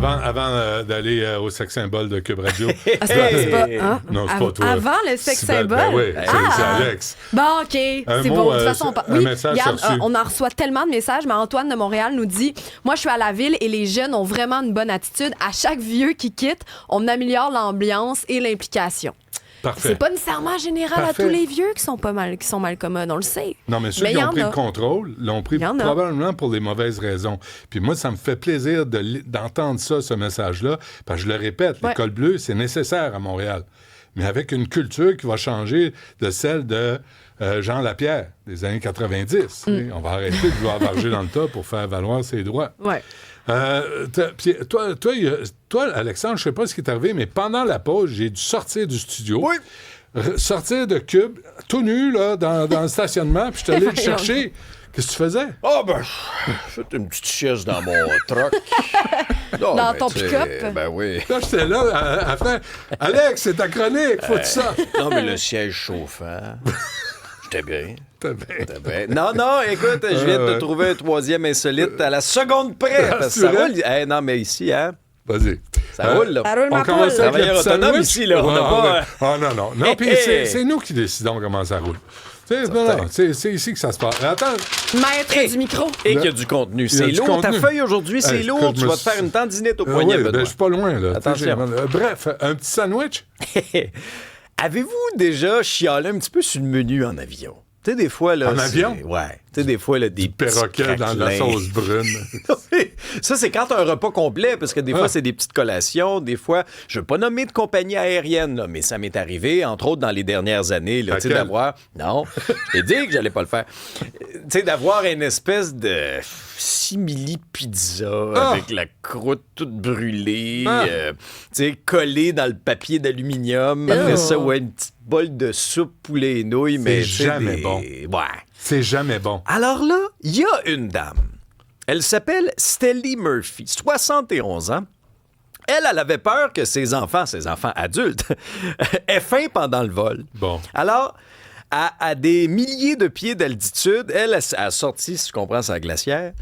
Avant d'aller au sex symbole de Cube Radio. C'est pas, hein? Non, c'est pas toi. Avant le sex symbole? Oui, c'est Alex. Bon, OK, c'est mot, bon. De toute façon, un message regarde, reçu. on en reçoit tellement de messages, mais Antoine de Montréal nous dit « Moi, je suis à la ville et les jeunes ont vraiment une bonne attitude. À chaque vieux qui quitte, on améliore l'ambiance et l'implication. » Parfait. C'est pas nécessairement général Parfait. à tous les vieux qui sont mal commodes, on le sait. Non, mais ceux qui y ont en pris a. le contrôle l'ont pris Il y en a. probablement pour les mauvaises raisons. Puis moi, ça me fait plaisir d'entendre ça, ce message-là, parce que je le répète, Ouais. l'école bleue, c'est nécessaire à Montréal. Mais avec une culture qui va changer de celle de Jean Lapierre, des années 90. On va arrêter de vouloir varger dans le tas pour faire valoir ses droits. Ouais. Puis toi, Alexandre, je sais pas ce qui est arrivé, mais pendant la pause, j'ai dû sortir du studio. Oui. Sortir de Cube, tout nu, là, dans le stationnement, puis je suis allé le chercher. Qu'est-ce que tu faisais? Ah, ben, j'ai fait une petite chaise dans mon truck. Non, Dans ben, ton tu sais, pick-up? Ben oui. Là, j'étais là à faire « Alex, c'est ta chronique, faut que tu sortes. Non, mais le siège chauffant. J'étais bien. T'as bien. J'étais bien. Non, écoute, je viens de te trouver un troisième insolite à la seconde près. Parce que C'est ça vrai? roule. Eh, non, mais ici, hein, Vas-y. ça roule, là. Ça roule, ma On commence poule. avec le Travailleur petit autonome sandwich? ici, là, on n'a pas, Ah, non. Non, puis c'est nous qui décidons comment ça roule. C'est ici que ça se passe. Attends, Maître du micro. Et qu'il y a du contenu. Il y a C'est du lourd, ta contenu. feuille aujourd'hui, c'est Hey, lourd. écoute, Tu je vas me te faire suis- une tendinite au poignet, oui, Benoît. je suis pas loin, là. Attention. Bref, un petit sandwich? Avez-vous déjà chialé un petit peu sur le menu en avion? Tu sais, des fois, là... En c'est- avion? Ouais. Tu sais, des fois, là, des petits Perroquet dans de la craquelins. sauce brune. Ça, c'est quand t'as un repas complet, parce que des fois, c'est des petites collations. Des fois, je veux pas nommer de compagnie aérienne, là, mais ça m'est arrivé, entre autres, dans les dernières années, là, tu sais, Laquelle? d'avoir... Non, je t'ai dit que j'allais pas le faire. Tu sais, d'avoir une espèce de simili pizza avec la croûte toute brûlée, tu sais, collée dans le papier d'aluminium. Après ça, ouais, une petite bol de soupe poulet et nouilles, mais... tu sais, jamais bon. Ouais. C'est jamais bon. Alors là, il y a une dame. Elle s'appelle Stelly Murphy, 71 ans. Elle avait peur que ses enfants adultes, aient faim pendant le vol. Bon. Alors, à des milliers de pieds d'altitude, elle a sorti, si tu comprends, sa glacière.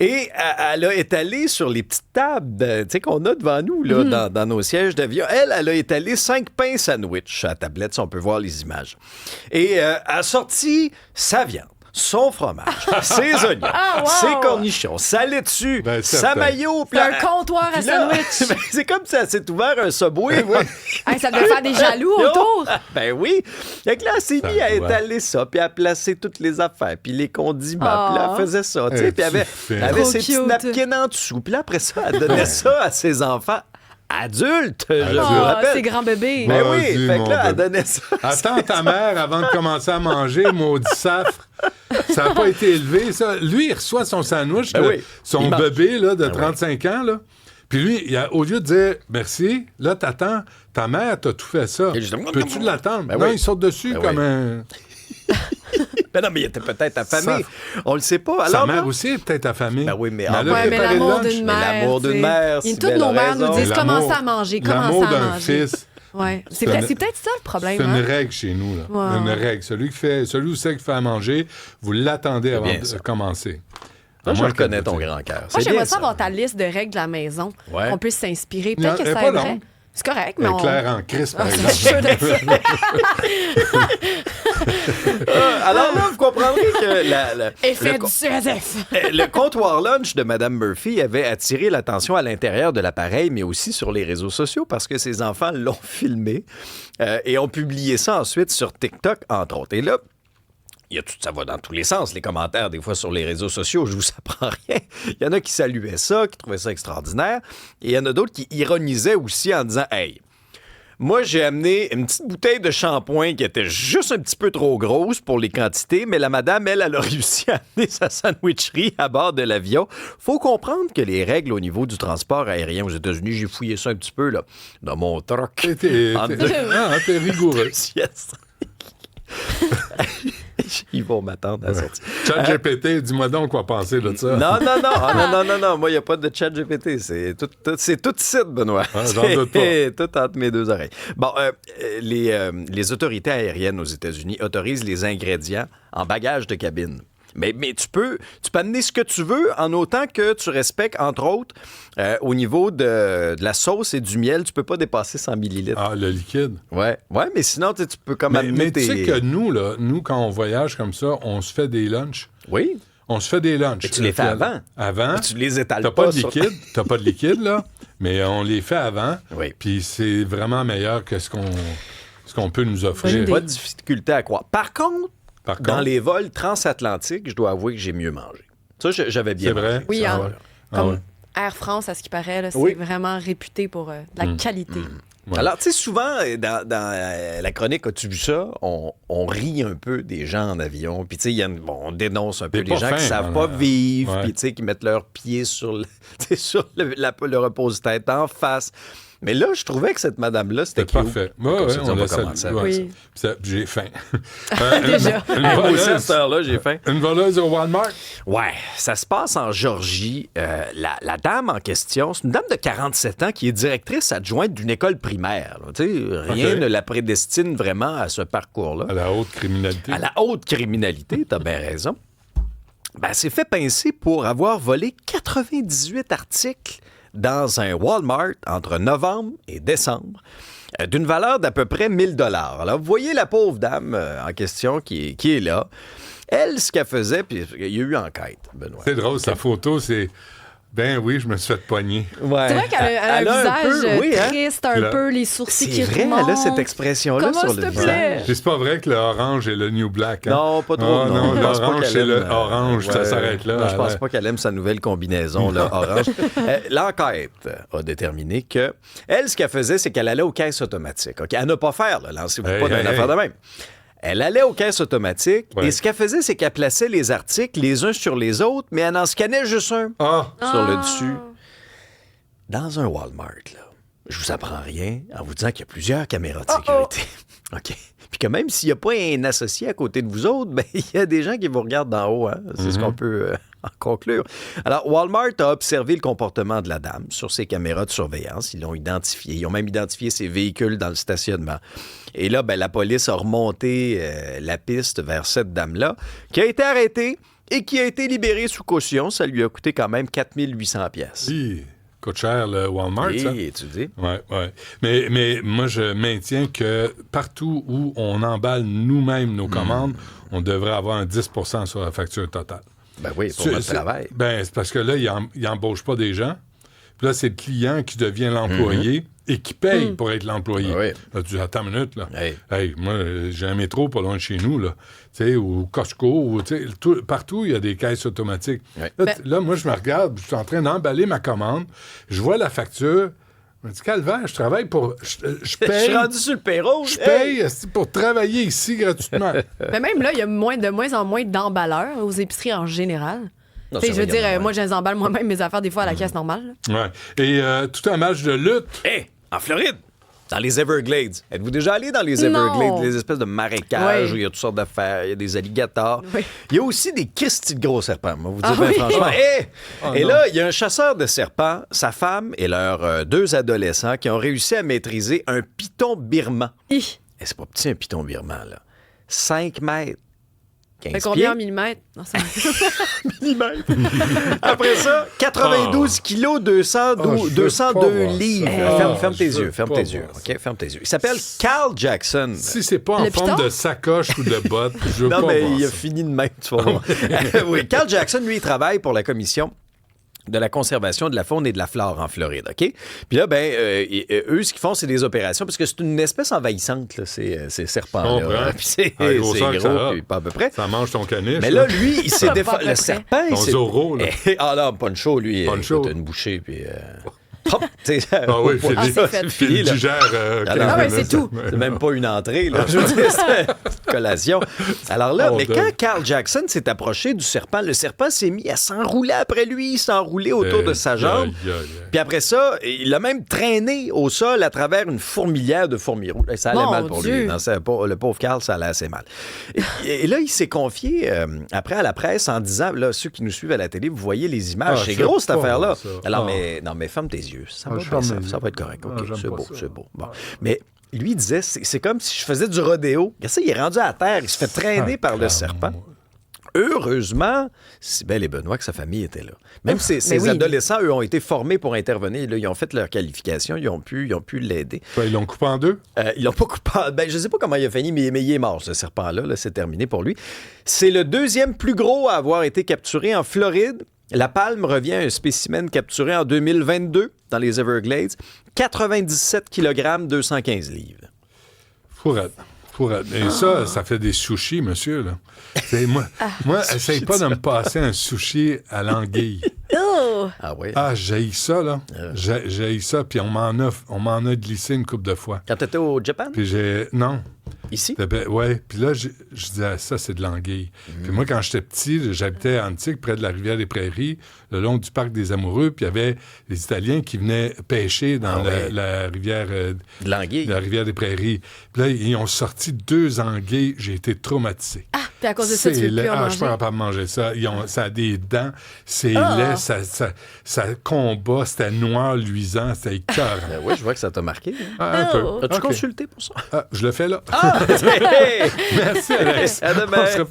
Et elle a étalé sur les petites tables tu sais, qu'on a devant nous là, dans nos sièges d'avion. Elle a étalé 5 pains sandwich à la tablette, si on peut voir les images. Et a sorti sa viande, son fromage, ses oignons, ses cornichons, sa laitue, Ben, sa certain. mayo. C'est un comptoir à Puis là, sandwich. ben, c'est comme si elle s'est ouvert un Subway. ouais. Hey, ça devait faire des jaloux autour. Ben oui. Fait que là, elle s'est mise à doit. étaler ça, puis à placer toutes les affaires, puis les condiments, puis là, elle faisait ça, tu sais, puis elle avait Trop ses petits cute. napkins en dessous, puis là, après ça, elle donnait ça à ses enfants adultes, je me Oh, rappelle. c'est grand bébé. Ben Vas-y, oui, fait mon que là, elle bébé. donnait ça. Attends ta mère avant de commencer à manger, maudit safre. Ça n'a pas été élevé, ça. Lui, il reçoit son sandwich, Ben de oui, son il mange. bébé là, de 35 ans, là. Puis lui, au lieu de dire merci, là, t'attends, ta mère t'a tout fait ça. Et je dis, Peux-tu l'attendre? Ben non, oui. il saute dessus Ben comme oui. un... Ben non, mais il était peut-être affamé. Ça- On le sait pas. Sa Alors, mère là- aussi est peut-être affamée. Ben oui, mais elle a ouais, Ouais, mais préparé le l'amour lunch. d'une Mais mère. l'amour d'une tu sais. mère, Et si toutes belle nos mères nous raison. disent L'amour- commencez à manger, L'amour commencez à d'un manger. fils. Ouais. C'est C'est peut-être ça le problème. C'est une hein? règle chez nous, là. Ouais. Une règle. Celui ou celle qui fait à manger, vous l'attendez avant bien de ça. commencer. Moi, À je moins reconnais que- ton grand cœur. Moi, C'est j'aimerais bien ça avoir ta liste de règles de la maison, Ouais. qu'on puisse s'inspirer. Non, Peut-être que elle est ça pas aimerait. longue. C'est correct, Elle mais est on... claire en crise, par Ah, exemple. c'est sûr de ça. Alors là, vous comprendrez que Effet le du CSF. le comptoir lunch de Mme Murphy avait attiré l'attention à l'intérieur de l'appareil, mais aussi sur les réseaux sociaux parce que ses enfants l'ont filmé et ont publié ça ensuite sur TikTok, entre autres. Et là, ça va dans tous les sens, les commentaires, des fois sur les réseaux sociaux, je vous apprends rien. Il y en a qui saluaient ça, qui trouvaient ça extraordinaire, et il y en a d'autres qui ironisaient aussi en disant « Hey, moi, j'ai amené une petite bouteille de shampoing qui était juste un petit peu trop grosse pour les quantités, mais la madame, elle a réussi à amener sa sandwicherie à bord de l'avion. Faut comprendre que les règles au niveau du transport aérien aux États-Unis, j'ai fouillé ça un petit peu, là, dans mon truck. T'es rigoureux. Yes. Ils vont m'attendre à la sortie. ChatGPT, dis-moi donc quoi penser de ça. Non. Moi, il n'y a pas de chat GPT. C'est tout site, Benoît. Ah, j'en doute pas. C'est tout entre mes deux oreilles. Bon, les autorités aériennes aux États-Unis autorisent les ingrédients en bagage de cabine. Mais tu peux amener ce que tu veux en autant que tu respectes, entre autres, au niveau de la sauce et du miel, tu peux pas dépasser 100 millilitres. Ah, le liquide. Ouais, mais sinon, tu peux comme amener Mais tu sais que nous, quand on voyage comme ça, on se fait des lunchs. Oui. On se fait des lunchs. Mais tu les fais avant. Avant. Tu les étales T'as pas de liquide. T'as pas de liquide, là. Mais on les fait avant. Oui. Puis c'est vraiment meilleur que ce qu'on peut nous offrir. J'ai pas de difficulté à croire. Par contre, Par dans contre, les vols transatlantiques, je dois avouer que j'ai mieux mangé. Ça, j'avais bien c'est vrai. mangé. Oui, Ah hein. ouais. Ah Comme ouais. Air France, à ce qui paraît, là, c'est Oui. vraiment réputé pour de la qualité. Ouais. Alors, tu sais, souvent, dans la chronique, as-tu vu ça? On rit un peu des gens en avion. Puis, tu sais, on dénonce un peu C'est les pas gens fin, qui savent hein, pas vivre. ouais. Puis, tu sais, qui mettent leurs pieds sur le repose-tête en face. Mais là, je trouvais que cette madame-là, c'était C'est cute. parfait. Comme Ouais, ça, on va la salue. commencer. Ouais, Oui. j'ai faim. Déjà. Une Moi aussi, à voleuse, cette heure-là, j'ai faim. une voleuse au Walmart. Ouais, ça se passe en Georgie. La dame en question, c'est une dame de 47 ans qui est directrice adjointe d'une école primaire. là. Tu sais, rien OK. ne la prédestine vraiment à ce parcours-là. À la haute criminalité. À la haute criminalité, t'as bien raison. Ben, elle s'est fait pincer pour avoir volé 98 articles dans un Walmart entre novembre et décembre, d'une valeur d'à peu près 1 000 $. Alors, vous voyez la pauvre dame en question qui est là. Elle, ce qu'elle faisait, puis il y a eu enquête, Benoît. C'est drôle, sa photo, c'est... Ben oui, je me suis fait pogner. Ouais. C'est vrai qu'elle a un Elle visage peu, oui, hein? triste, un Là. peu, les sourcils C'est qui vrai, remontent. elle a cette expression-là Comment, sur s'il le te plaît? visage. Puis c'est pas vrai que le orange est le new black. Hein? Non, pas trop. Ah, non, Je pense pas l'orange, qu'elle c'est le aime, orange, ça ouais. s'arrête là. Non, je pense Ouais. pas qu'elle aime sa nouvelle combinaison, là, orange. L'enquête a déterminé que elle, ce qu'elle faisait, c'est qu'elle allait aux caisses automatiques. OK? À ne pas faire, là, lancez-vous Hey, pas d'une hey, affaire hey. de même. Elle allait aux caisses automatiques Ouais. et ce qu'elle faisait, c'est qu'elle plaçait les articles les uns sur les autres, mais elle en scannait juste un Ah! sur le dessus. Dans un Walmart, là, je vous apprends rien en vous disant qu'il y a plusieurs caméras de sécurité. OK. Puis que même s'il n'y a pas un associé à côté de vous autres, ben il y a des gens qui vous regardent d'en haut. Hein? C'est ce qu'on peut en conclure. Alors, Walmart a observé le comportement de la dame sur ses caméras de surveillance. Ils l'ont identifié. Ils ont même identifié ses véhicules dans le stationnement. Et là, ben, la police a remonté la piste vers cette dame-là, qui a été arrêtée et qui a été libérée sous caution. Ça lui a coûté quand même 4 800 pièces. Si, coûte cher le Walmart, ça. Et tu dis? Oui. Mais moi, je maintiens que partout où on emballe nous-mêmes nos commandes, on devrait avoir un 10 % sur la facture totale. Ben oui, pour notre travail. Ben, c'est parce que là, il n'embauche pas des gens. Puis là, c'est le client qui devient l'employé et qui paye pour être l'employé. Oui. Là, tu dis, attends une minute, là. Hey. Moi, j'ai un métro pas loin de chez nous, là. Tu sais, ou Costco, ou, tu sais, partout, il y a des caisses automatiques. Oui. Là, moi, je me regarde, je suis en train d'emballer ma commande, je vois la facture, je me dis, calvaire, je travaille pour... Je Je paye... suis rendu sur le payroll. Je paye pour travailler ici gratuitement. Mais même là, il y a de moins en moins d'emballeurs aux épiceries en général. Non, Tu sais, c'est je veux vrai, dire, ouais. moi, je les emballe moi-même mes affaires des fois à la caisse normale. là. Ouais. Et tout un match de lutte. Hey, en Floride, dans les Everglades. Êtes-vous déjà allé dans les Non. Everglades, les espèces de marécages Oui. où il y a toutes sortes d'affaires, il y a des alligators. Oui. Il y a aussi des Christy de gros serpents, moi, vous dire Ah bien oui? franchement. Hey! Oh Et non. là, il y a un chasseur de serpents, sa femme et leurs 2 adolescents qui ont réussi à maîtriser un python birman. Hi. Et c'est pas petit un python birman, là. 5 mètres. 15 Fait combien en pieds. millimètres? Non, c'est- Après ça, 92 kilos, 202 je veux pas voir livres. ça. Ferme tes je veux yeux, ferme pas tes yeux. voir ça. OK, ferme tes yeux. Il s'appelle Carl Jackson. Si c'est pas en Le forme piton? de sacoche ou de botte, je veux Non, pas mais voir il a ça. fini de même, tu vas voir. Oui, Carl Jackson, lui, il travaille pour la commission de la conservation de la faune et de la flore en Floride, OK? Puis là, ben, eux, ce qu'ils font, c'est des opérations, parce que c'est une espèce envahissante, là, ces serpents-là. Comprends. Puis c'est À la grosseur que ça gros, a. puis pas à peu près. Ça mange ton caniche. Mais là, lui, il s'est Pas à défendu. peu Le près. serpent, il Ton s'est... Zorro, là. Ah là, Poncho, lui, Poncho. écoute, une bouchée, puis... Hop, tu sais, Ah oui, au- Ah, c'est fait. Puis Fini, il là. digère. Ah ouais, c'est tout. C'est même pas une entrée, là. Je veux dire, c'est une collation. Alors là, Oh, mais Doug. quand Carl Jackson s'est approché du serpent, le serpent s'est mis à s'enrouler après lui, il s'est enroulé autour de sa jambe. Puis après ça, il l'a même traîné au sol à travers une fourmilière de fourmis rouges. Ça allait Mon mal pour Dieu. lui. Non, le pauvre Carl, ça allait assez mal. Et là, il s'est confié après à la presse en disant, là, ceux qui nous suivent à la télé, vous voyez les images. Ah, C'est je gros, sais cette pas, affaire-là. ça. Alors, Ah. mais ferme tes yeux. Ça, Ah, va, je bien, ferme mes ça yeux. va être correct. Ah, OK, j'aime c'est pas beau, ça. c'est beau. Bon. Mais lui, il disait, c'est comme si je faisais du rodéo. Regarde ça, il est rendu à terre, il se fait traîner par le serpent. Heureusement, Cybèle et Benoît, que sa famille était là. Même ces oui. adolescents, eux, ont été formés pour intervenir. Là, ils ont fait leur qualification, ils ont pu l'aider. Ils l'ont coupé en deux? Ils l'ont pas coupé. Je ne sais pas comment il a fini, mais il est mort, ce serpent-là. Là, c'est terminé pour lui. C'est le deuxième plus gros à avoir été capturé en Floride. La palme revient à un spécimen capturé en 2022 dans les Everglades. 97 kg, 215 livres. Fourette. Et ça fait des sushis, monsieur, là. Moi, essaye pas de me passer un sushi à l'anguille. Oh! Ah oui? Ah, j'haïs ça, là. J'haïs ça, puis on m'en a glissé une couple de fois. Quand tu étais au Japon? Puis non. Ici? Oui, puis là, je disais, ça, c'est de l'anguille. Puis moi, quand j'étais petit, j'habitais à Antique, près de la rivière des Prairies, le long du parc des Amoureux, puis il y avait les Italiens qui venaient pêcher dans la rivière... de l'anguille? La rivière des Prairies. Puis là, ils ont sorti 2 anguilles. J'ai été traumatisé. Ah, puis à cause de ça, tu peux plus en Je manger. suis pas capable de manger ça. Ça a des dents, c'est laid, ça combat, c'était noir, luisant, c'était écœurant. Oui, je vois que ça t'a marqué. Hein? Un peu. As-tu OK. consulté pour ça? Je le fais là. Ah! Merci, Alex. À demain. On se